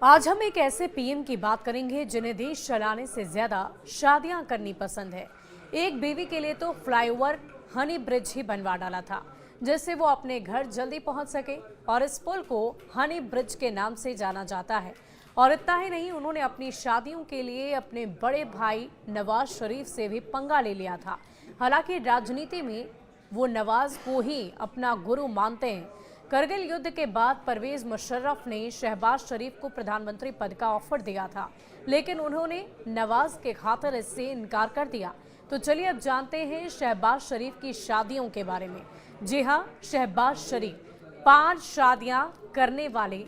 आज हम एक ऐसे पीएम की बात करेंगे जिन्हें देश चलाने से ज्यादा शादियां करनी पसंद है। एक बीवी के लिए तो फ्लाईओवर हनी ब्रिज ही बनवा डाला था जिससे वो अपने घर जल्दी पहुंच सके, और इस पुल को हनी ब्रिज के नाम से जाना जाता है। और इतना ही नहीं, उन्होंने अपनी शादियों के लिए अपने बड़े भाई नवाज शरीफ से भी पंगा ले लिया था। हालांकि राजनीति में वो नवाज को ही अपना गुरु मानते हैं। करगिल युद्ध के बाद परवेज मुशर्रफ ने शहबाज शरीफ को प्रधानमंत्री पद का ऑफर दिया था, लेकिन उन्होंने नवाज के खातिर इससे इनकार कर दिया। तो चलिए अब जानते हैं शहबाज शरीफ की शादियों के बारे में। जी हां, शहबाज शरीफ 5 शादियां करने वाले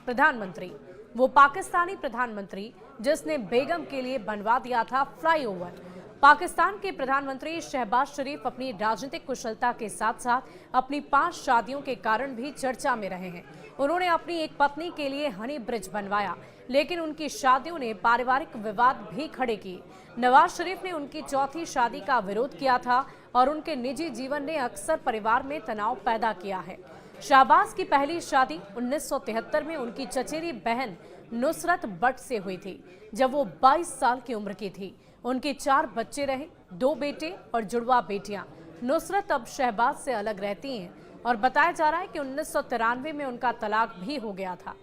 प्रधानमंत्री, वो पाकिस्तानी प्रधानमंत्री जिसने बेगम के लिए बनवा दिया था फ्लाईओवर। पाकिस्तान के प्रधानमंत्री शहबाज शरीफ अपनी राजनीतिक कुशलता के साथ साथ अपनी 5 शादियों के कारण भी चर्चा में रहे हैं। उन्होंने अपनी एक पत्नी के लिए हनी ब्रिज बनवाया, लेकिन उनकी शादियों ने पारिवारिक विवाद भी खड़े किए। नवाज शरीफ ने उनकी चौथी शादी का विरोध किया था और उनके निजी जीवन ने अक्सर परिवार में तनाव पैदा किया है। शहबाज की पहली शादी 1973 में उनकी चचेरी बहन नुसरत भट्ट से हुई थी, जब वो 22 साल की उम्र की थी। उनके 4 बच्चे रहे, 2 बेटे और जुड़वा बेटियां। नुसरत अब शहबाज से अलग रहती हैं और बताया जा रहा है कि 1993 में उनका तलाक भी हो गया था।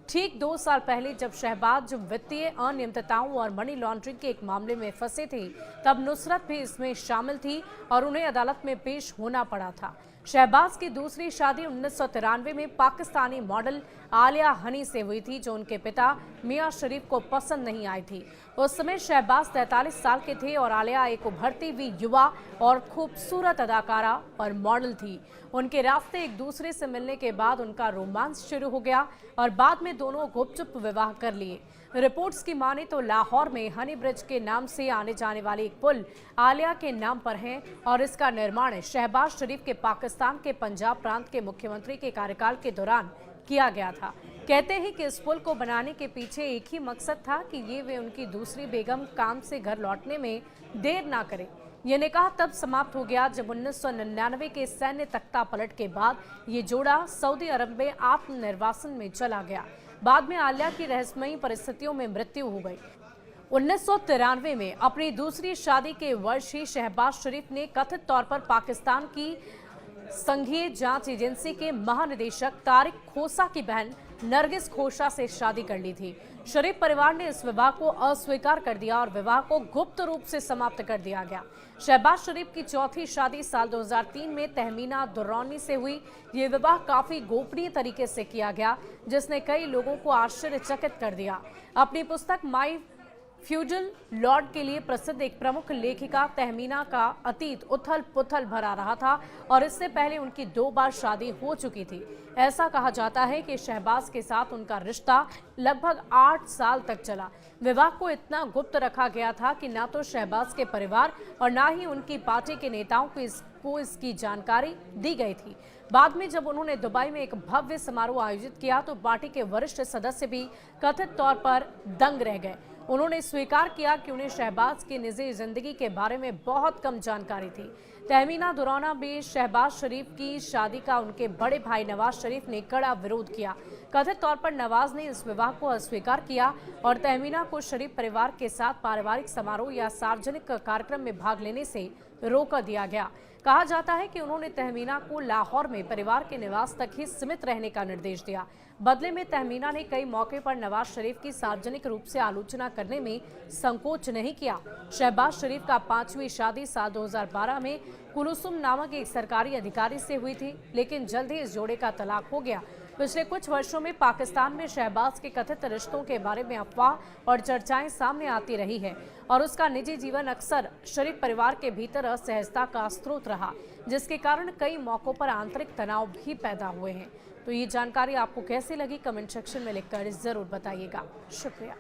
ठीक 2 साल पहले जब शहबाज वित्तीय अनियमितताओं और मनी लॉन्ड्रिंग के एक मामले में फंसे थे, तब नुसरत भी इसमें शामिल थी और उन्हें अदालत में पेश होना पड़ा था। शहबाज की दूसरी शादी 1993 में पाकिस्तानी मॉडल आलिया हनी से हुई थी, जो उनके पिता मियां शरीफ को पसंद नहीं आई थी। उस समय शहबाज 43 साल के थे और आलिया एक उभरती हुई युवा और खूबसूरत अदाकारा और मॉडल थी। उनके रास्ते एक दूसरे से मिलने के बाद उनका रोमांस शुरू हो गया और बाद में दोनों गुपचुप विवाह कर लिए। रिपोर्ट्स की माने तो लाहौर में हनी ब्रिज के नाम से आने जाने वाली एक पुल आलिया के नाम पर है और इसका निर्माण शहबाज शरीफ के पाकिस्तान के पंजाब प्रांत के मुख्यमंत्री के कार्यकाल के दौरान किया गया था। कहते हैं कि इस पुल को बनाने के पीछे एक ही मकसद था कि ये वे उनकी दूसरी बेगम काम से घर लौटने में देर ना करें। ये निकाह तब समाप्त हो गया जब 1999 के सैन्य तख्ता पलट के बाद ये जोड़ा सऊदी अरब में आत्मनिर्वासन में चला गया। बाद में आलिया की रहस्यमयी परिस्थितियों में मृत्यु हो गई। 1993 में अपनी दूसरी शादी के वर्ष ही शहबाज शरीफ ने कथित तौर पर पाकिस्तान की संघीय जांच एजेंसी के महानिदेशक तारिक खोसा की बहन नरगिस खोसा से शादी कर ली थी। शरीफ परिवार ने इस विवाह को अस्वीकार कर दिया और विवाह को गुप्त रूप से समाप्त कर दिया गया। शहबाज शरीफ की चौथी शादी साल 2003 में तहमीना दुर्रानी से हुई। ये विवाह काफी गोपनीय तरीके से किया गया, जिसने कई लोगों को आश्चर्यचकित कर दिया। अपनी पुस्तक माई फ्यूडल लॉर्ड के लिए प्रसिद्ध एक प्रमुख लेखिका तहमीना का अतीत उथल पुथल भरा रहा था और इससे पहले उनकी 2 बार शादी हो चुकी थी। ऐसा कहा जाता है कि शहबाज के साथ उनका रिश्ता लगभग 8 साल तक चला। विवाह को इतना गुप्त रखा गया था कि ना तो शहबाज के परिवार और ना ही उनकी पार्टी के नेताओं को इसकी जानकारी दी गई थी। बाद में जब उन्होंने दुबई में एक भव्य समारोह आयोजित किया तो पार्टी के वरिष्ठ सदस्य भी कथित तौर पर दंग रह गए। उन्होंने स्वीकार किया कि उन्हें शहबाज की निजी जिंदगी के बारे में बहुत कम जानकारी थी। तहमीना दुराना भी शहबाज शरीफ की शादी का उनके बड़े भाई नवाज शरीफ ने कड़ा विरोध किया। कथित तौर पर नवाज ने इस विवाह को अस्वीकार किया और तहमीना को शरीफ परिवार के साथ पारिवारिक समारोह या सार्वजनिक कार्यक्रम में भाग लेने से रोक दिया गया। कहा जाता है कि उन्होंने तहमीना को लाहौर में परिवार के निवास तक ही सीमित रहने का निर्देश दिया। बदले में तहमीना ने कई मौके पर नवाज शरीफ की सार्वजनिक रूप से आलोचना करने में संकोच नहीं किया। शहबाज शरीफ का 5वीं शादी साल 2012 में कुलसुम नामक एक सरकारी अधिकारी से हुई थी, लेकिन जल्द ही इस जोड़े का तलाक हो गया। पिछले कुछ वर्षों में पाकिस्तान में शहबाज के कथित रिश्तों के बारे में अफवाह और चर्चाएं सामने आती रही है और उसका निजी जीवन अक्सर शरीफ परिवार के भीतर असहजता का स्रोत रहा, जिसके कारण कई मौकों पर आंतरिक तनाव भी पैदा हुए हैं। तो ये जानकारी आपको कैसी लगी, कमेंट सेक्शन में लिखकर जरूर बताइएगा। शुक्रिया।